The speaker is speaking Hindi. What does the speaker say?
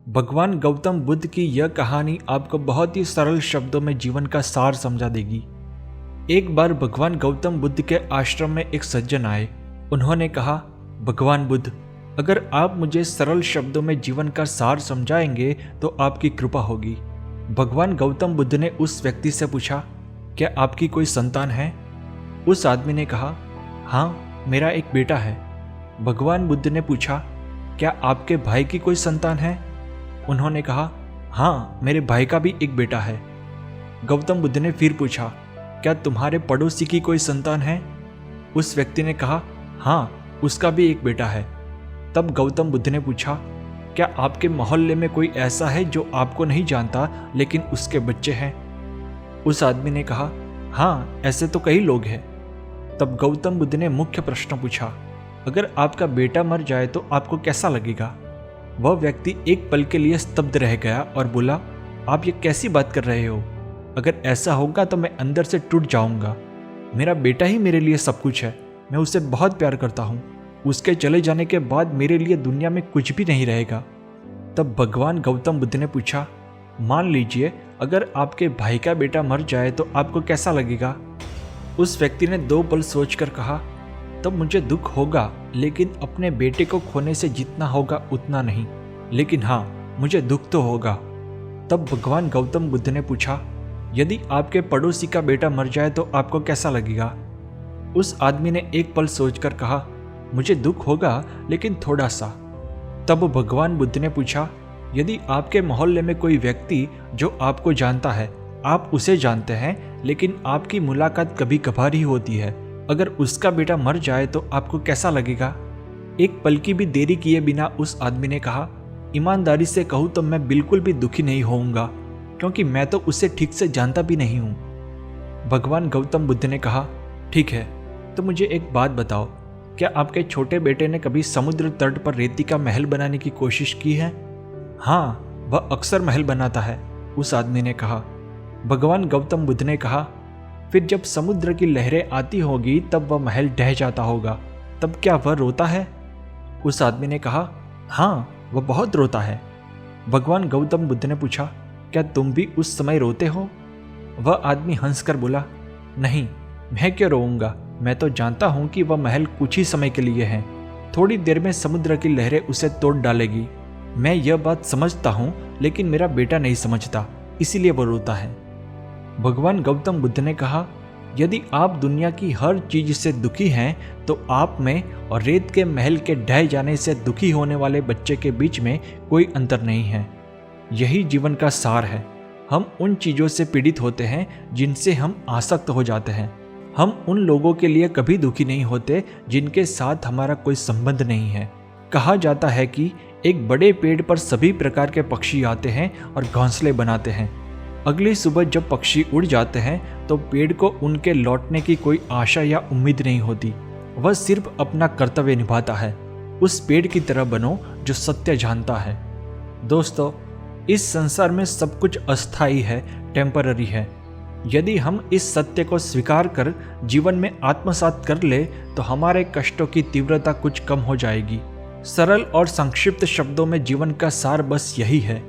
भगवान गौतम बुद्ध की यह कहानी आपको बहुत ही सरल शब्दों में जीवन का सार समझा देगी। एक बार भगवान गौतम बुद्ध के आश्रम में एक सज्जन आए। उन्होंने कहा, भगवान बुद्ध, अगर आप मुझे सरल शब्दों में जीवन का सार समझाएंगे तो आपकी कृपा होगी। भगवान गौतम बुद्ध ने उस व्यक्ति से पूछा, क्या आपकी कोई संतान है? उस आदमी ने कहा, हाँ, मेरा एक बेटा है। भगवान बुद्ध ने पूछा, क्या आपके भाई की कोई संतान है? उन्होंने कहा, हाँ, मेरे भाई का भी एक बेटा है। गौतम बुद्ध ने फिर पूछा, क्या तुम्हारे पड़ोसी की कोई संतान है? उस व्यक्ति ने कहा, हाँ, उसका भी एक बेटा है। तब गौतम बुद्ध ने पूछा, क्या आपके मोहल्ले में कोई ऐसा है जो आपको नहीं जानता लेकिन उसके बच्चे हैं? उस आदमी ने कहा, हाँ, ऐसे तो कई लोग हैं। तब गौतम बुद्ध ने मुख्य प्रश्न पूछा, अगर आपका बेटा मर जाए तो आपको कैसा लगेगा? वह व्यक्ति एक पल के लिए स्तब्ध रह गया और बोला, आप ये कैसी बात कर रहे हो? अगर ऐसा होगा तो मैं अंदर से टूट जाऊंगा। मेरा बेटा ही मेरे लिए सब कुछ है। मैं उसे बहुत प्यार करता हूँ। उसके चले जाने के बाद मेरे लिए दुनिया में कुछ भी नहीं रहेगा। तब भगवान गौतम बुद्ध ने पूछा, मान लीजिए अगर आपके भाई का बेटा मर जाए तो आपको कैसा लगेगा? उस व्यक्ति ने 2 पल सोचकर कहा, तब मुझे दुख होगा, लेकिन अपने बेटे को खोने से जितना होगा उतना नहीं, लेकिन हाँ, मुझे दुख तो होगा। तब भगवान गौतम बुद्ध ने पूछा, यदि आपके पड़ोसी का बेटा मर जाए तो आपको कैसा लगेगा? उस आदमी ने 1 पल सोचकर कहा, मुझे दुख होगा, लेकिन थोड़ा सा। तब भगवान बुद्ध ने पूछा, यदि आपके मोहल्ले में कोई व्यक्ति जो आपको जानता है, आप उसे जानते हैं, लेकिन आपकी मुलाकात कभी कभार ही होती है, अगर उसका बेटा मर जाए तो आपको कैसा लगेगा? 1 पल की भी देरी किए बिना उस आदमी ने कहा, ईमानदारी से कहूँ तो मैं बिल्कुल भी दुखी नहीं होऊंगा, क्योंकि मैं तो उसे ठीक से जानता भी नहीं हूँ। भगवान गौतम बुद्ध ने कहा, ठीक है, तो मुझे एक बात बताओ, क्या आपके छोटे बेटे ने कभी समुद्र तट पर रेती का महल बनाने की कोशिश की है? हाँ, वह अक्सर महल बनाता है, उस आदमी ने कहा। भगवान गौतम बुद्ध ने कहा, फिर जब समुद्र की लहरें आती होगी तब वह महल ढह जाता होगा, तब क्या वह रोता है? उस आदमी ने कहा, हाँ, वह बहुत रोता है। भगवान गौतम बुद्ध ने पूछा, क्या तुम भी उस समय रोते हो? वह आदमी हंसकर बोला, नहीं, मैं क्यों रोऊंगा? मैं तो जानता हूं कि वह महल कुछ ही समय के लिए है। थोड़ी देर में समुद्र की लहरें उसे तोड़ डालेगी। मैं यह बात समझता हूं, लेकिन मेरा बेटा नहीं समझता, इसीलिए वह रोता है। भगवान गौतम बुद्ध ने कहा, यदि आप दुनिया की हर चीज से दुखी हैं तो आप में और रेत के महल के ढह जाने से दुखी होने वाले बच्चे के बीच में कोई अंतर नहीं है। यही जीवन का सार है। हम उन चीजों से पीड़ित होते हैं जिनसे हम आसक्त हो जाते हैं। हम उन लोगों के लिए कभी दुखी नहीं होते जिनके साथ हमारा कोई संबंध नहीं है। कहा जाता है कि एक बड़े पेड़ पर सभी प्रकार के पक्षी आते हैं और घोंसले बनाते हैं। अगली सुबह जब पक्षी उड़ जाते हैं तो पेड़ को उनके लौटने की कोई आशा या उम्मीद नहीं होती। वह सिर्फ अपना कर्तव्य निभाता है। उस पेड़ की तरह बनो जो सत्य जानता है। दोस्तों, इस संसार में सब कुछ अस्थायी है, टेम्पररी है। यदि हम इस सत्य को स्वीकार कर जीवन में आत्मसात कर ले तो हमारे कष्टों की तीव्रता कुछ कम हो जाएगी। सरल और संक्षिप्त शब्दों में जीवन का सार बस यही है।